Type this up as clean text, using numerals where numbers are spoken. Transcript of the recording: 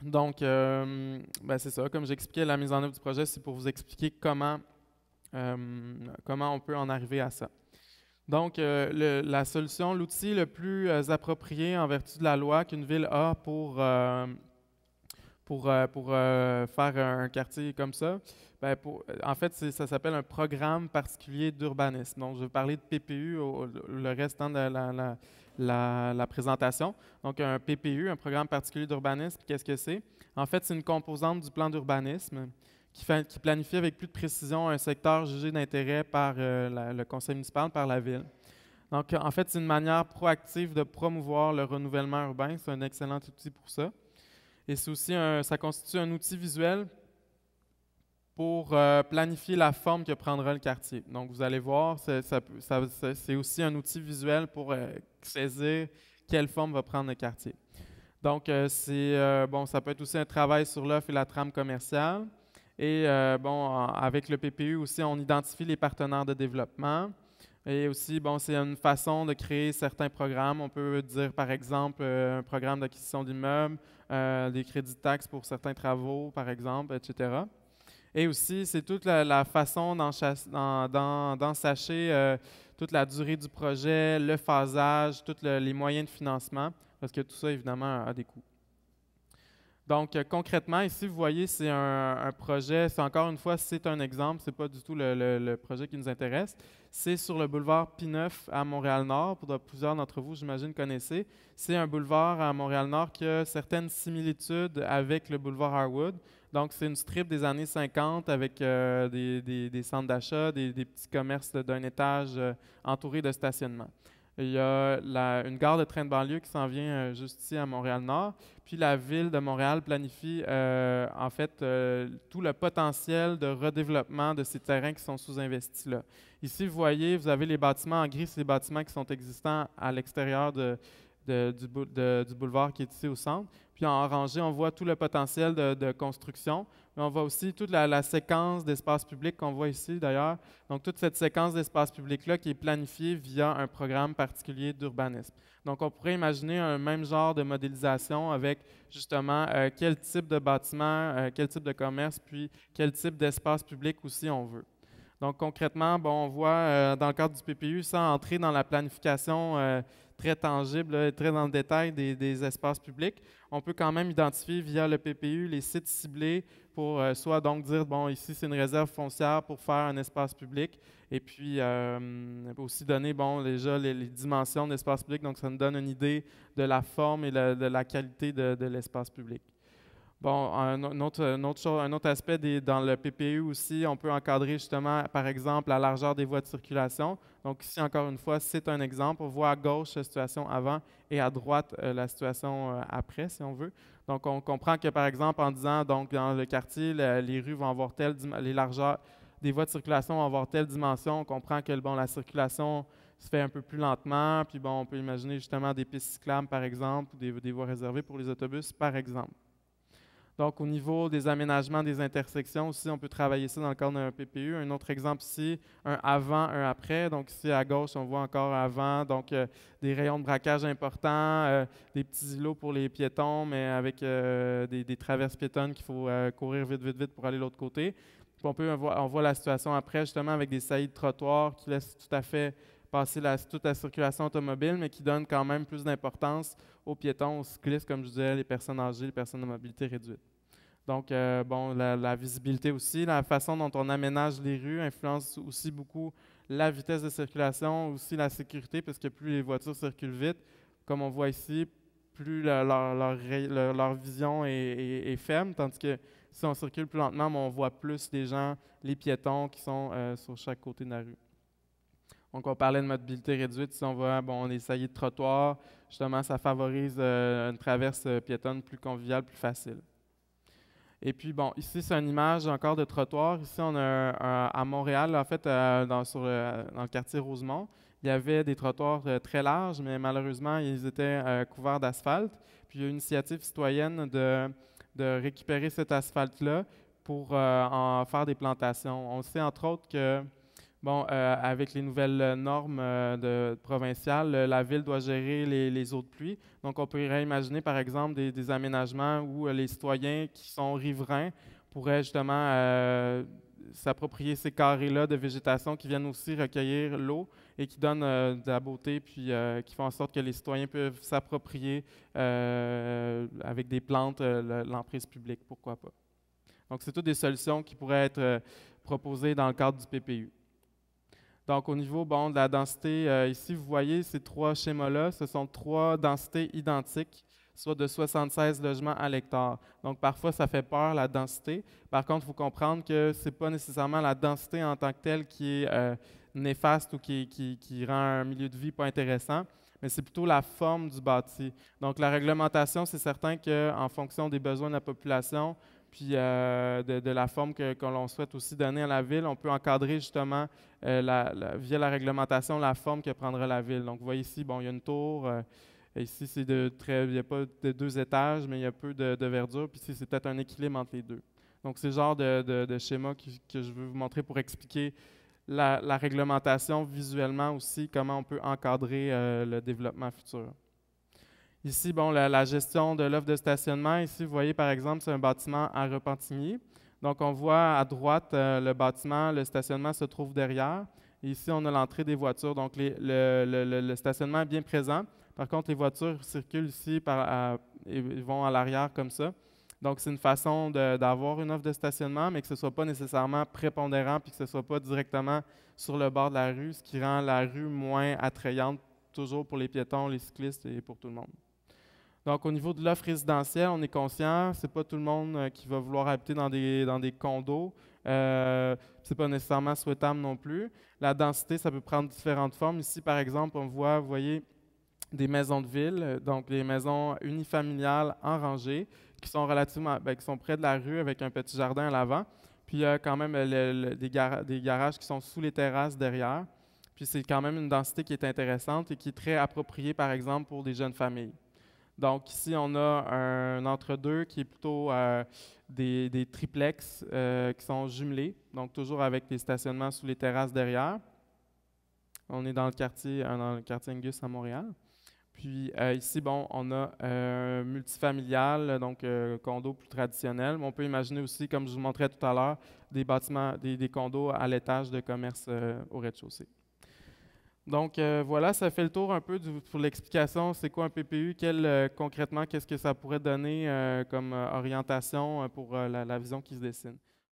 Donc, ben, c'est ça. Comme j'expliquais, la mise en œuvre du projet, c'est pour vous expliquer comment on peut en arriver à ça. Donc, la solution, l'outil le plus approprié en vertu de la loi qu'une ville a pour faire un quartier comme ça, ben en fait, ça s'appelle un programme particulier d'urbanisme. Donc, je vais parler de PPU le restant de la présentation. Donc, un PPU, un programme particulier d'urbanisme, qu'est-ce que c'est? En fait, c'est une composante du plan d'urbanisme qui planifie avec plus de précision un secteur jugé d'intérêt par le conseil municipal, par la ville. Donc, en fait, c'est une manière proactive de promouvoir le renouvellement urbain. C'est un excellent outil pour ça. Et c'est aussi ça constitue un outil visuel pour planifier la forme que prendra le quartier. Donc, vous allez voir, c'est aussi un outil visuel pour saisir quelle forme va prendre le quartier. Donc, bon, ça peut être aussi un travail sur l'offre et la trame commerciale. Et bon, avec le PPU aussi, on identifie les partenaires de développement. Et aussi, bon, c'est une façon de créer certains programmes. On peut dire, par exemple, un programme d'acquisition d'immeubles, des crédits de taxes pour certains travaux, par exemple, etc. Et aussi, c'est toute la façon d'ensacher toute la durée du projet, le phasage, tous les moyens de financement, parce que tout ça, évidemment, a des coûts. Donc, concrètement, ici, vous voyez, c'est un projet, c'est encore une fois, c'est un exemple, c'est pas du tout le projet qui nous intéresse. C'est sur le boulevard P9 à Montréal-Nord, plusieurs d'entre vous, j'imagine, connaissez. C'est un boulevard à Montréal-Nord qui a certaines similitudes avec le boulevard Harwood. Donc, c'est une strip des années 50 avec des centres d'achat, des petits commerces d'un étage entourés de stationnement. Il y a une gare de train de banlieue qui s'en vient juste ici à Montréal-Nord. Puis la ville de Montréal planifie en fait tout le potentiel de redéveloppement de ces terrains qui sont sous-investis là. Ici, vous voyez, vous avez les bâtiments en gris, c'est les bâtiments qui sont existants à l'extérieur du boulevard qui est ici au centre. Puis en orangé, on voit tout le potentiel de construction. Mais on voit aussi toute la séquence d'espace public qu'on voit ici d'ailleurs. Donc toute cette séquence d'espace public-là qui est planifiée via un programme particulier d'urbanisme. Donc on pourrait imaginer un même genre de modélisation avec justement quel type de bâtiment, quel type de commerce, puis quel type d'espace public aussi on veut. Donc concrètement, bon, on voit dans le cadre du PPU, sans entrer dans la planification très tangible, là, très dans le détail des espaces publics, on peut quand même identifier via le PPU les sites ciblés pour soit donc dire, bon, ici c'est une réserve foncière pour faire un espace public, et puis aussi donner, bon, déjà les dimensions de l'espace public, donc ça nous donne une idée de la forme et de la qualité de l'espace public. Bon, un autre aspect dans le PPU aussi, on peut encadrer justement, par exemple, la largeur des voies de circulation. Donc ici, encore une fois, c'est un exemple. On voit à gauche la situation avant et à droite la situation après, si on veut. Donc on comprend que, par exemple, en disant, donc dans le quartier, les rues vont avoir les largeurs des voies de circulation vont avoir telle dimension, on comprend que bon, la circulation se fait un peu plus lentement, puis bon, on peut imaginer justement des pistes cyclables, par exemple, ou des voies réservées pour les autobus, par exemple. Donc, au niveau des aménagements des intersections aussi, on peut travailler ça dans le cadre d'un PPU. Un autre exemple ici, un avant, un après. Donc, ici à gauche, on voit encore avant, donc des rayons de braquage importants, des petits îlots pour les piétons, mais avec des traverses piétonnes qu'il faut courir vite, vite, vite pour aller de l'autre côté. Puis on voit la situation après, justement, avec des saillies de trottoir qui laissent tout à fait passer toute la circulation automobile, mais qui donnent quand même plus d'importance aux piétons, aux cyclistes, comme je disais, les personnes âgées, les personnes de mobilité réduite. Donc, bon, la visibilité aussi, la façon dont on aménage les rues influence aussi beaucoup la vitesse de circulation, aussi la sécurité, parce que plus les voitures circulent vite, comme on voit ici, plus leur vision est ferme, tandis que si on circule plus lentement, on voit plus les gens, les piétons qui sont sur chaque côté de la rue. Donc, on parlait de mobilité réduite. Si on voit, bon, les saillies de trottoir, justement, ça favorise une traverse piétonne plus conviviale, plus facile. Et puis, bon, ici, c'est une image encore de trottoir. Ici, on a à Montréal, en fait, dans le quartier Rosemont, il y avait des trottoirs très larges, mais malheureusement, ils étaient couverts d'asphalte. Puis, il y a eu une initiative citoyenne de récupérer cet asphalte-là pour en faire des plantations. On sait, entre autres, que Bon, avec les nouvelles normes provinciales, la ville doit gérer les eaux de pluie. Donc, on pourrait imaginer, par exemple, des aménagements où les citoyens qui sont riverains pourraient justement s'approprier ces carrés-là de végétation qui viennent aussi recueillir l'eau et qui donnent de la beauté, puis qui font en sorte que les citoyens peuvent s'approprier avec des plantes l'emprise publique, pourquoi pas. Donc, c'est toutes des solutions qui pourraient être proposées dans le cadre du PPU. Donc, au niveau bon, de la densité, ici, vous voyez ces trois schémas-là, ce sont trois densités identiques, soit de 76 logements à l'hectare. Donc, parfois, ça fait peur, la densité. Par contre, il faut comprendre que ce n'est pas nécessairement la densité en tant que telle qui est néfaste ou qui rend un milieu de vie pas intéressant, mais c'est plutôt la forme du bâti. Donc, la réglementation, c'est certain qu'en fonction des besoins de la population, puis de la forme que l'on souhaite aussi donner à la ville, on peut encadrer justement via la réglementation la forme que prendra la ville. Donc, vous voyez ici, bon, il y a une tour. Ici, il n'y a pas de 2 étages, mais il y a peu de verdure. Puis ici, c'est peut-être un équilibre entre les deux. Donc, c'est le genre de schéma que je veux vous montrer pour expliquer la réglementation visuellement aussi, comment on peut encadrer le développement futur. Ici, bon, la gestion de l'offre de stationnement. Ici, vous voyez, par exemple, c'est un bâtiment à Repentigny. Donc, on voit à droite le bâtiment, le stationnement se trouve derrière. Et ici, on a l'entrée des voitures. Donc, le stationnement est bien présent. Par contre, les voitures circulent ici et vont à l'arrière comme ça. Donc, c'est une façon d'avoir une offre de stationnement, mais que ce ne soit pas nécessairement prépondérant puis que ce ne soit pas directement sur le bord de la rue, ce qui rend la rue moins attrayante, toujours pour les piétons, les cyclistes et pour tout le monde. Donc, au niveau de l'offre résidentielle, on est conscient, c'est pas tout le monde qui va vouloir habiter dans des condos. C'est pas nécessairement souhaitable non plus. La densité, ça peut prendre différentes formes. Ici, par exemple, on voit, vous voyez, des maisons de ville, donc des maisons unifamiliales en rangée, qui sont qui sont près de la rue avec un petit jardin à l'avant. Puis il y a quand même des garages qui sont sous les terrasses derrière. Puis c'est quand même une densité qui est intéressante et qui est très appropriée, par exemple, pour des jeunes familles. Donc ici, on a un entre-deux qui est plutôt des triplex qui sont jumelés, donc toujours avec des stationnements sous les terrasses derrière. On est dans le quartier Angus à Montréal. Puis ici, bon, on a un multifamilial, donc condo plus traditionnel. Mais on peut imaginer aussi, comme je vous montrais tout à l'heure, des bâtiments, des condos à l'étage de commerce au rez-de-chaussée. Donc voilà, ça fait le tour un peu pour l'explication. C'est quoi un PPU? Concrètement, qu'est-ce que ça pourrait donner comme orientation pour la vision qui se dessine?